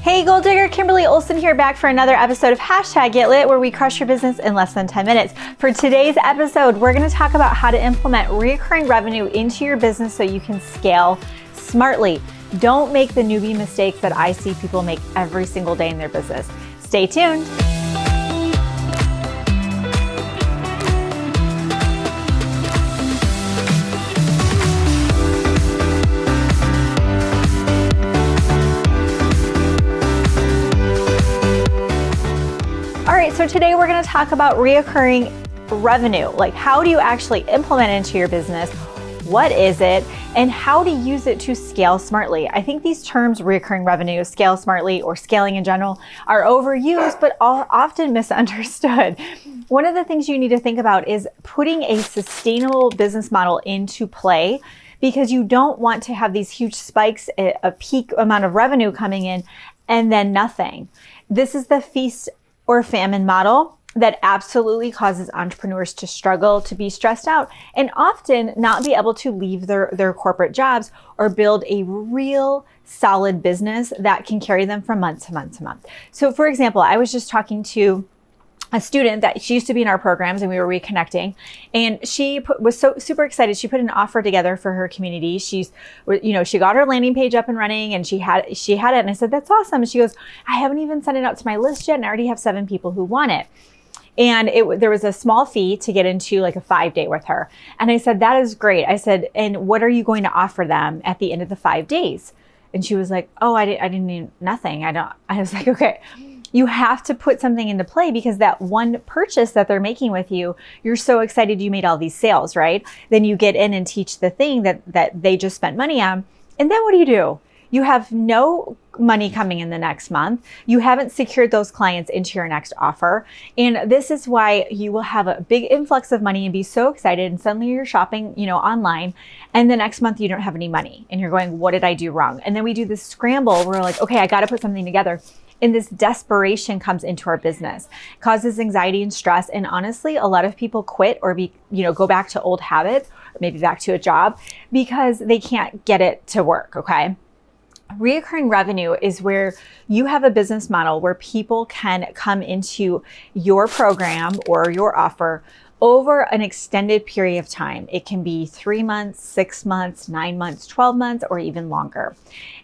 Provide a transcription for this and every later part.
Hey Goal Digger, Kimberly Olson here, back for another episode of Get Lit, where we crush your business in less than 10 minutes. For today's episode, we're going to talk about how to implement recurring revenue into your business so you can scale smartly. Don't make the newbie mistakes that I see people make every single day in their business. Stay tuned. All right, so today we're going to talk about reoccurring revenue. Like, how do you actually implement it into your business? What is it? And how to use it to scale smartly. I think these terms, reoccurring revenue, scale smartly, or scaling in general, are overused, but often misunderstood. One of the things you need to think about is putting a sustainable business model into play, because you don't want to have these huge spikes, a peak amount of revenue coming in, and then nothing. This is the feast or famine model that absolutely causes entrepreneurs to struggle, to be stressed out, and often not be able to leave their corporate jobs or build a real solid business that can carry them from month to month to month. So for example, I was just talking to a student that she used to be in our programs, and we were reconnecting, and she was so super excited. She put an offer together for her community. She got her landing page up and running, and she had it. And I said, "That's awesome." And she goes, "I haven't even sent it out to my list yet, and I already have 7 people who want it." And there was a small fee to get into like a 5-day with her. And I said, "That is great." I said, "And what are you going to offer them at the end of the 5 days?" And she was like, "Oh, I didn't need nothing. I was like, "Okay." You have to put something into play, because that one purchase that they're making with you, you're so excited you made all these sales, right? Then you get in and teach the thing that they just spent money on. And then what do? You have no money coming in the next month. You haven't secured those clients into your next offer. And this is why you will have a big influx of money and be so excited. And suddenly you're shopping, online. And the next month you don't have any money. And you're going, "What did I do wrong?" And then we do this scramble where we're like, "Okay, I got to put something together." And this desperation comes into our business, causes anxiety and stress. And honestly, a lot of people quit or go back to old habits, or maybe back to a job, because they can't get it to work, okay? Reoccurring revenue is where you have a business model where people can come into your program or your offer over an extended period of time. It can be 3 months, 6 months, 9 months, 12 months, or even longer.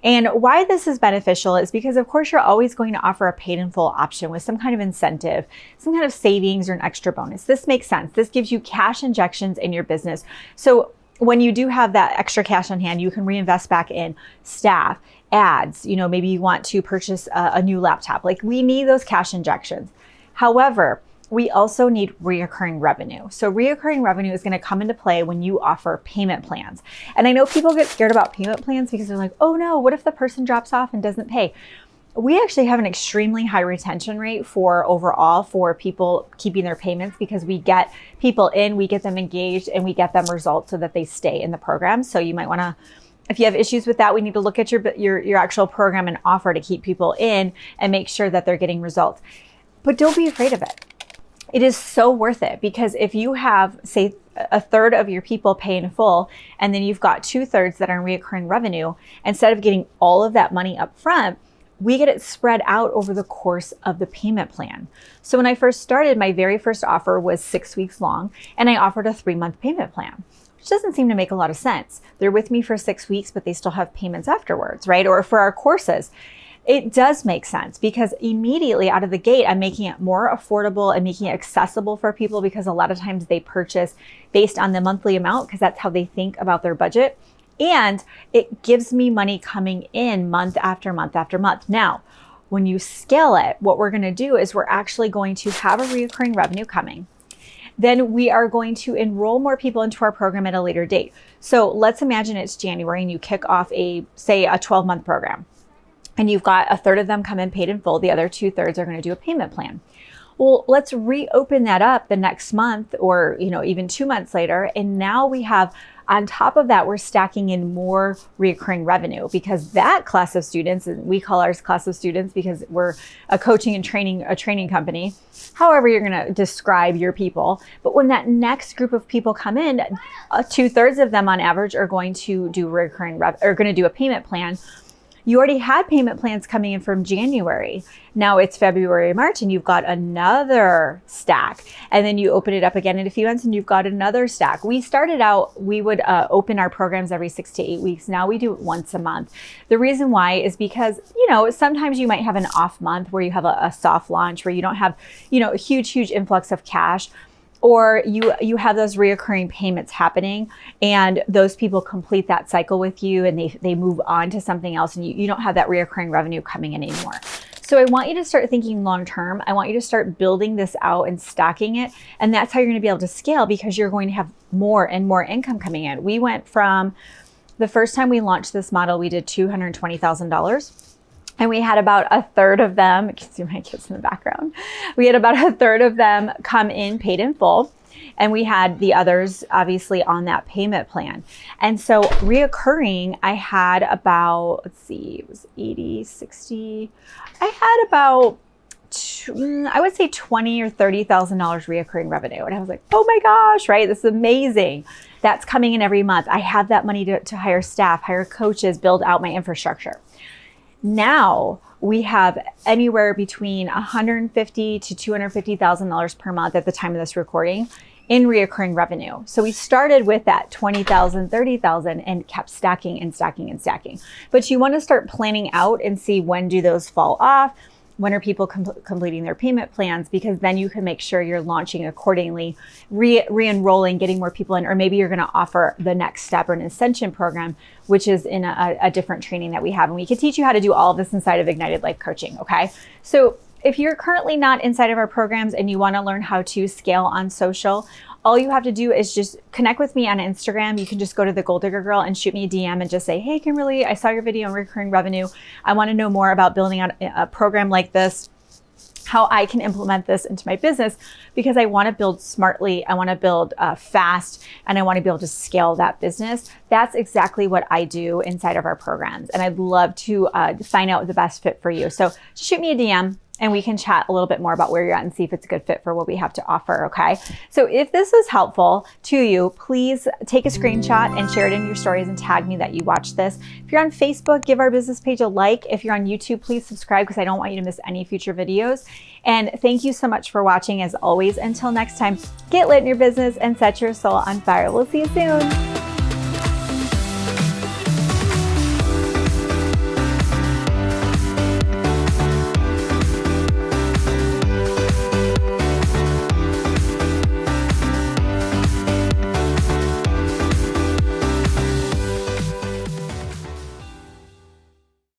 And why this is beneficial is because, of course, you're always going to offer a paid in full option with some kind of incentive, some kind of savings or an extra bonus. This makes sense. This gives you cash injections in your business. So when you do have that extra cash on hand, you can reinvest back in staff, ads, maybe you want to purchase a new laptop. Like, we need those cash injections. However, we also need reoccurring revenue. So reoccurring revenue is going to come into play when you offer payment plans. And I know people get scared about payment plans because they're like, "Oh no, what if the person drops off and doesn't pay?" We actually have an extremely high retention rate for people keeping their payments, because we get people in, we get them engaged, and we get them results so that they stay in the program. So you might want to, if you have issues with that, we need to look at your actual program and offer to keep people in and make sure that they're getting results. But don't be afraid of it. It is so worth it, because if you have, say, a third of your people pay in full, and then you've got 2/3 that are in reoccurring revenue, instead of getting all of that money up front, we get it spread out over the course of the payment plan. So when I first started, my very first offer was 6 weeks long, and I offered a 3-month payment plan, which doesn't seem to make a lot of sense. They're with me for 6 weeks, but they still have payments afterwards, right? Or for our courses, it does make sense, because immediately out of the gate, I'm making it more affordable and making it accessible for people, because a lot of times they purchase based on the monthly amount, because that's how they think about their budget. And it gives me money coming in month after month after month. Now, when you scale it, what we're going to do is we're actually going to have a reoccurring revenue coming. Then we are going to enroll more people into our program at a later date. So let's imagine it's January and you kick off a 12-month program. And you've got a third of them come in paid in full. The other 2/3 are going to do a payment plan. Well, let's reopen that up the next month, or even 2 months later. And now we have, on top of that, we're stacking in more reoccurring revenue, because that class of students, and we call ours class of students because we're a coaching and training company, however you're going to describe your people. But when that next group of people come in, 2/3 of them on average are going to do a payment plan. You already had payment plans coming in from January. Now it's February, March, and you've got another stack. And then you open it up again in a few months and you've got another stack. We started out, we would open our programs every 6 to 8 weeks. Now we do it once a month. The reason why is because, sometimes you might have an off month where you have a soft launch where you don't have, a huge influx of cash. Or you have those reoccurring payments happening and those people complete that cycle with you and they move on to something else and you don't have that reoccurring revenue coming in anymore. So I want you to start thinking long-term. I want you to start building this out and stacking it. And that's how you're going to be able to scale, because you're going to have more and more income coming in. We went from the first time we launched this model, we did $220,000. And we had about a third of them, you can see my kids in the background. We had about a third of them come in paid in full. And we had the others obviously on that payment plan. And so reoccurring, I had about, it was 80, 60. I had about, I would say $20,000 or $30,000 reoccurring revenue. And I was like, oh my gosh, right? This is amazing. That's coming in every month. I have that money to hire staff, hire coaches, build out my infrastructure. Now we have anywhere between $150,000 to $250,000 per month at the time of this recording in reoccurring revenue. So we started with that $20,000, $30,000 and kept stacking and stacking and stacking. But you want to start planning out and see, when do those fall off? When are people completing their payment plans? Because then you can make sure you're launching accordingly, re-enrolling, getting more people in, or maybe you're going to offer the next step or an ascension program, which is in a different training that we have. And we can teach you how to do all of this inside of Ignited Life Coaching, okay? So if you're currently not inside of our programs and you want to learn how to scale on social, all you have to do is just connect with me on Instagram. You can just go to the Gold Digger Girl and shoot me a DM and just say, hey, Kimberly, I saw your video on recurring revenue. I want to know more about building out a program like this, how I can implement this into my business, because I want to build smartly. I want to build fast, and I want to be able to scale that business. That's exactly what I do inside of our programs. And I'd love to find out the best fit for you. So just shoot me a DM and we can chat a little bit more about where you're at and see if it's a good fit for what we have to offer, okay? So if this was helpful to you, please take a screenshot and share it in your stories and tag me that you watched this. If you're on Facebook, give our business page a like. If you're on YouTube, please subscribe, because I don't want you to miss any future videos. And thank you so much for watching. As always, until next time, get lit in your business and set your soul on fire. We'll see you soon.